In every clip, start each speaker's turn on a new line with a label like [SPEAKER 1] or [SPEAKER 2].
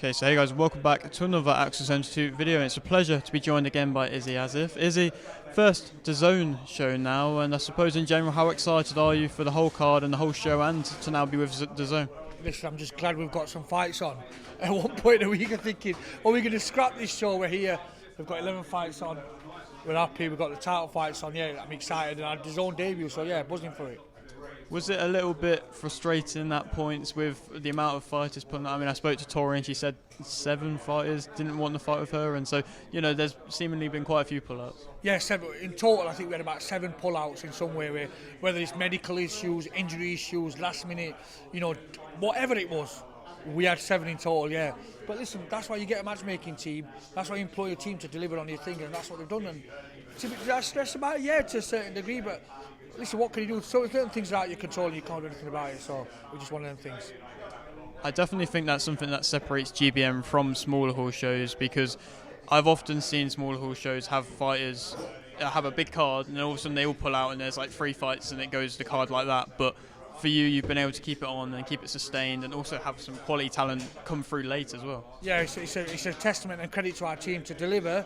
[SPEAKER 1] Okay, so hey guys, welcome back to another Access Institute video, and it's a pleasure to be joined again by Izzy Asif. Izzy, first DAZN show now, and I suppose in general, how excited are you for the whole card and the whole show, and to now be with DAZN?
[SPEAKER 2] Listen, I'm just glad we've got some fights on. At one point a week, I'm thinking, are we going to scrap this show? We're here, we've got 11 fights on, we're happy, we've got the title fights on, yeah, I'm excited, and our DAZN debut, so yeah, buzzing for it.
[SPEAKER 1] Was it a little bit frustrating at points with the amount of fighters putting out? I mean, I spoke to Tori and she said 7 fighters didn't want to fight with her, and so, you know, there's seemingly been quite a few pullouts.
[SPEAKER 2] Yeah, 7. In total, I think we had about 7 pullouts in some way, whether it's medical issues, injury issues, last minute, you know, whatever it was. We had 7 in total, yeah. But listen, that's why you get a matchmaking team. That's why you employ your team to deliver on your thing, and that's what they've done. And did I stress about it? Yeah, to a certain degree, but listen, what can you do? So certain things are out of your control and you can't do anything about it, so we're just one of them things.
[SPEAKER 1] I definitely think that's something that separates GBM from smaller hall shows, because I've often seen smaller hall shows have fighters have a big card and then all of a sudden they all pull out and there's like 3 fights and it goes the card like that. But for you, you've been able to keep it on and keep it sustained and also have some quality talent come through late as well.
[SPEAKER 2] Yeah, it's a testament and credit to our team to deliver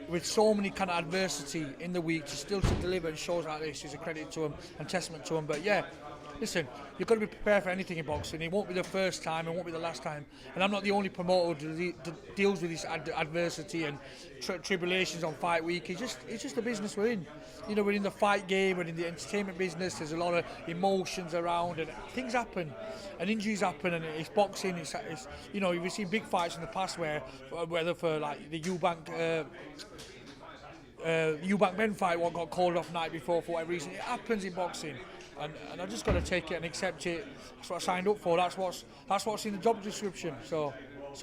[SPEAKER 2] with so many kind of adversity in the week, to deliver in shows like this is a credit to them and testament to them. But yeah, listen, you've got to be prepared for anything in boxing. It won't be the first time, it won't be the last time. And I'm not the only promoter who deals with this adversity and tribulations on fight week. It's just the business we're in. You know, we're in the fight game, we're in the entertainment business. There's a lot of emotions around, and things happen, and injuries happen, and it's boxing. It's you know, you've seen big fights in the past whether for like the Eubank Ben fight, what got called off night before for whatever reason. It happens in boxing, and I just got to take it and accept it. That's what I signed up for. That's what's in the job description. So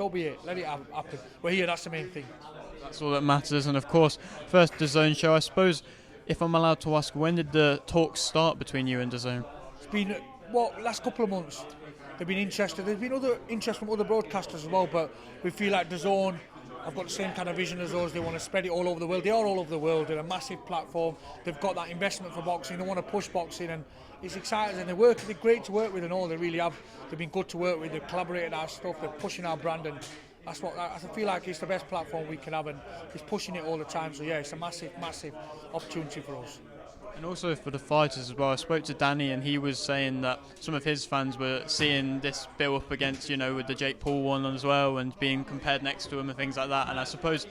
[SPEAKER 2] be it. Let it happen. We're here. That's the main thing.
[SPEAKER 1] That's all that matters. And of course, first DAZN show. I suppose, if I'm allowed to ask, when did the talks start between you and DAZN?
[SPEAKER 2] It's been last couple of months. They've been interested. There's been other interest from other broadcasters as well, but we feel like DAZN have got the same kind of vision as us. They want to spread it all over the world. They are all over the world. They're a massive platform. They've got that investment for boxing. They want to push boxing, and it's exciting. And they're great to work with, and all. They really have. They've been good to work with. They've collaborated our stuff. They're pushing our brand, and that's what I feel like it's the best platform we can have, and it's pushing it all the time. So yeah, it's a massive opportunity for us.
[SPEAKER 1] And also for the fighters as well. I spoke to Danny and he was saying that some of his fans were seeing this bill up against, you know, with the Jake Paul one as well, and being compared next to him and things like that. And I suppose,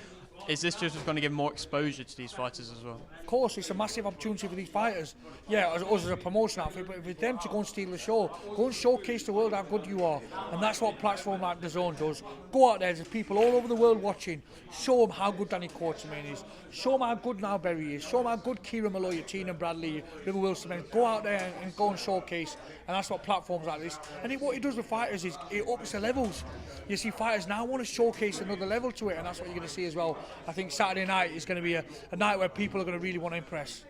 [SPEAKER 1] is this just going to give more exposure to these fighters as well?
[SPEAKER 2] Of course, it's a massive opportunity for these fighters. Yeah, us as a promotion outfit, but for them to go and steal the show, go and showcase the world how good you are. And that's what platform like DAZN does. Go out there, there's people all over the world watching. Show them how good Danny Quartermain is. Show them how good Now Berry is. Show them how good Kieran Malloy, Tina Bradley, River Wilson is. Go out there and go and showcase. And that's what platforms like this. And what it does with fighters is it ups the levels. You see fighters now want to showcase another level to it, and that's what you're going to see as well. I think Saturday night is going to be a night where people are going to really want to impress.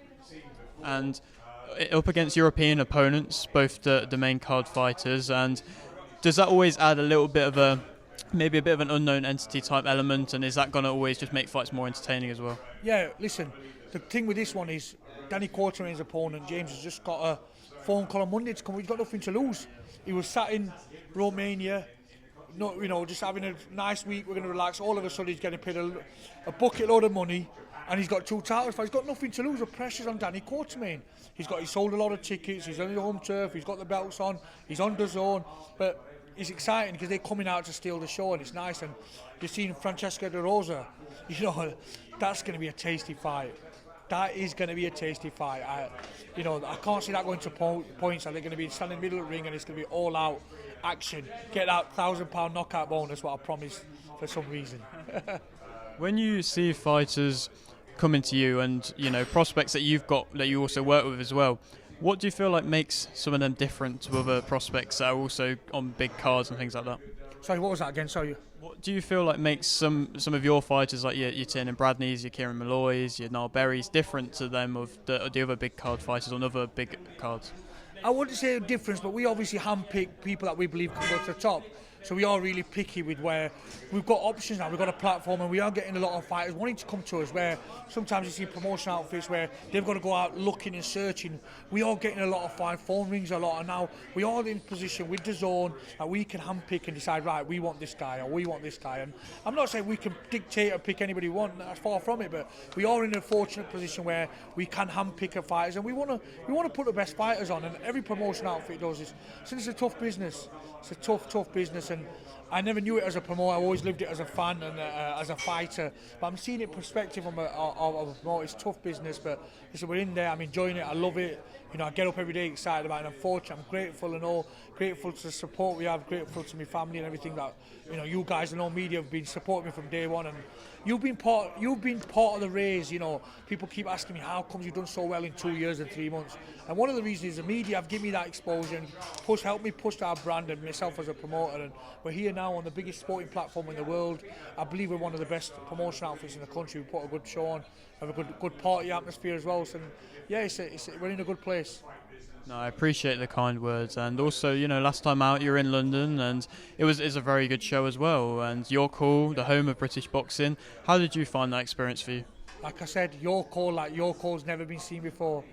[SPEAKER 1] And up against European opponents, both the main card fighters, and does that always add a little bit of maybe a bit of an unknown entity type element, and is that going to always just make fights more entertaining as well?
[SPEAKER 2] Yeah, listen, the thing with this one is Danny Quartermain's opponent, James, has just got a phone call on Monday to come. He's got nothing to lose. He was sat in Romania, just having a nice week. We're going to relax. All of a sudden, he's getting paid a bucket load of money, and he's got 2 titles. He's got nothing to lose. The pressure's on Danny Quartermain. He's sold a lot of tickets. He's on the home turf. He's got the belts on. He's on DAZN. But it's exciting because they're coming out to steal the show, and it's nice. And you've seen Francesca De Rosa. That's going to be a tasty fight. That is going to be a tasty fight. I can't see that going to points. They're going to be standing in the middle of the ring, and it's going to be all out action. Get that £1,000 knockout bonus, what I promised for some reason.
[SPEAKER 1] When you see fighters coming to you, and prospects that you've got that you also work with as well, what do you feel like makes some of them different to other prospects that are also on big cards and things like that?
[SPEAKER 2] Sorry, what was that again? Sorry.
[SPEAKER 1] What do you feel like makes some of your fighters, like your Tiernan Bradneys, your Kieran Malloys, your Niall Berrys, different to them of the other big card fighters on other big cards?
[SPEAKER 2] I wouldn't say a difference, but we obviously handpick people that we believe can go to the top. So we are really picky with where we've got options now. We've got a platform, and we are getting a lot of fighters wanting to come to us. Where sometimes you see promotion outfits where they've got to go out looking and searching. We are getting a lot of phone rings a lot, and now we are in position with DAZN that we can handpick and decide, right, we want this guy or we want this guy. And I'm not saying we can dictate or pick anybody we want. That's far from it. But we are in a fortunate position where we can handpick our fighters, and we want to put the best fighters on. And every promotion outfit does this. Since it's a tough business. It's a tough business, and I never knew it as a promoter. I always lived it as a fan and as a fighter. But I'm seeing it perspective of a promoter. It's tough business, but listen, we're in there. I'm enjoying it. I love it. You know, I get up every day excited about it. And I'm fortunate. I'm grateful and all. Grateful to the support we have. Grateful to my family and everything that you guys and all media have been supporting me from day one. And you've been part of the raise. You know, people keep asking me how comes you've done so well in 2 years and 3 months. And one of the reasons is the media have given me that exposure and helped me push our brand and myself as a promoter. And we're here now on the biggest sporting platform in the world. I believe we're one of the best promotion outfits in the country. We put a good show on, have a good party atmosphere as well. So yeah, we're in a good place.
[SPEAKER 1] No, I appreciate the kind words, and also, last time out you were in London, and it's a very good show as well. And York Hall, the home of British boxing. How did you find that experience for you?
[SPEAKER 2] Like I said, York Hall's never been seen before.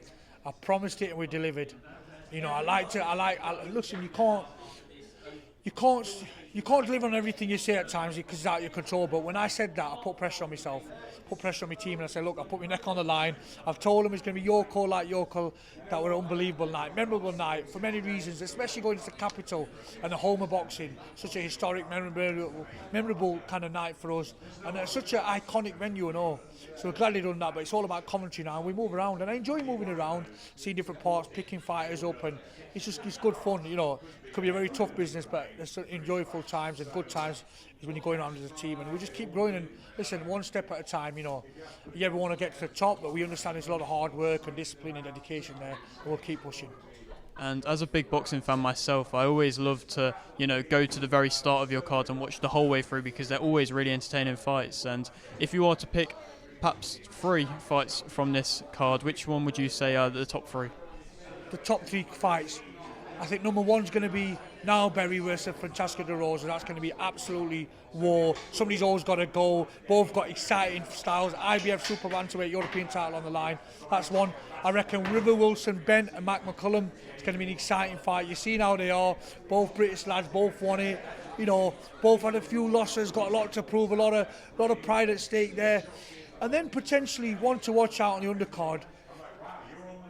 [SPEAKER 2] I promised it and we delivered. Listen, you can't deliver on everything you say at times because it's out of your control. But when I said that, I put pressure on myself, put pressure on my team, and I said, look, I put my neck on the line. I've told them it's going to be York Hall. That were an unbelievable night, memorable night for many reasons, especially going to the capital and the home of boxing. Such a historic, memorable kind of night for us, and it's such an iconic venue and all. So we're glad they've done that. But it's all about commentary now. We move around, and I enjoy moving around, seeing different parts, picking fighters up, and it's good fun. It could be a very tough business, but there's enjoyable times and good times is when you're going around as a team, and we just keep growing. And listen, one step at a time. You ever want to get to the top, but we understand there's a lot of hard work and discipline and dedication there, and we'll keep pushing.
[SPEAKER 1] And as a big boxing fan myself, I always love to, go to the very start of your cards and watch the whole way through because they're always really entertaining fights. And if you are to pick perhaps 3 fights from this card, which one would you say are the top 3?
[SPEAKER 2] The top 3 fights. I think number 1's going to be now Berry versus Francesco De Rosa. That's going to be absolutely war. Somebody's always got to go. Both got exciting styles. IBF Super Bantamweight European title on the line. That's one. I reckon River Wilson, Bent and Mac McCullum. It's going to be an exciting fight. You've seen how they are. Both British lads, both won it. Both had a few losses, got a lot to prove, a lot of pride at stake there. And then potentially one to watch out on the undercard.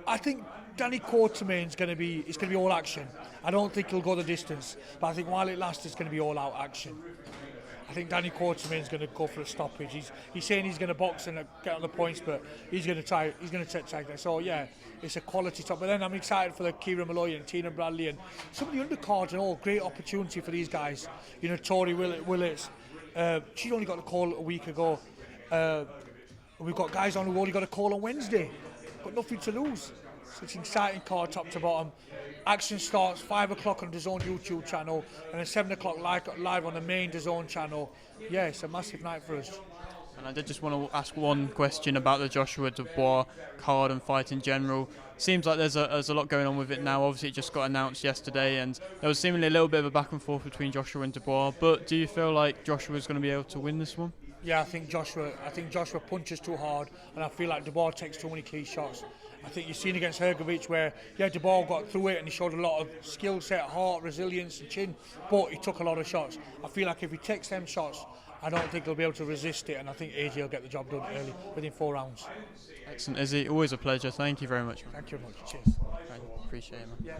[SPEAKER 2] I think Danny Quartermain's going to be all action. I don't think he'll go the distance, but I think while it lasts, it's going to be all out action. I think Danny Quartermain's going to go for a stoppage. He's saying he's going to box and get on the points, but he's going to try that. So yeah, it's a quality top. But then I'm excited for the Kieran Malloy and Tina Bradley and some of the undercards and all. Great opportunity for these guys. Tori Willits. She only got a call a week ago. We've got guys on who only got a call on Wednesday. Got nothing to lose. So it's an exciting card top to bottom. Action starts 5 o'clock on the DAZN YouTube channel and then 7 o'clock live on the main DAZN channel. Yeah, it's a massive night for us.
[SPEAKER 1] And I did just want to ask one question about the Joshua Dubois card and fight in general. Seems like there's a lot going on with it now. Obviously, it just got announced yesterday, and there was seemingly a little bit of a back and forth between Joshua and Dubois. But do you feel like Joshua's going to be able to win this one?
[SPEAKER 2] Yeah, I think Joshua punches too hard, and I feel like Dubois takes too many clean shots. I think you've seen against Hergovich where, Dubois got through it and he showed a lot of skill set, heart, resilience and chin, but he took a lot of shots. I feel like if he takes them shots, I don't think he'll be able to resist it, and I think AJ will get the job done early, within 4 rounds.
[SPEAKER 1] Excellent, Izzy. Always a pleasure. Thank you very much.
[SPEAKER 2] Thank you very much. Cheers.
[SPEAKER 1] I appreciate it, man.
[SPEAKER 2] Yeah.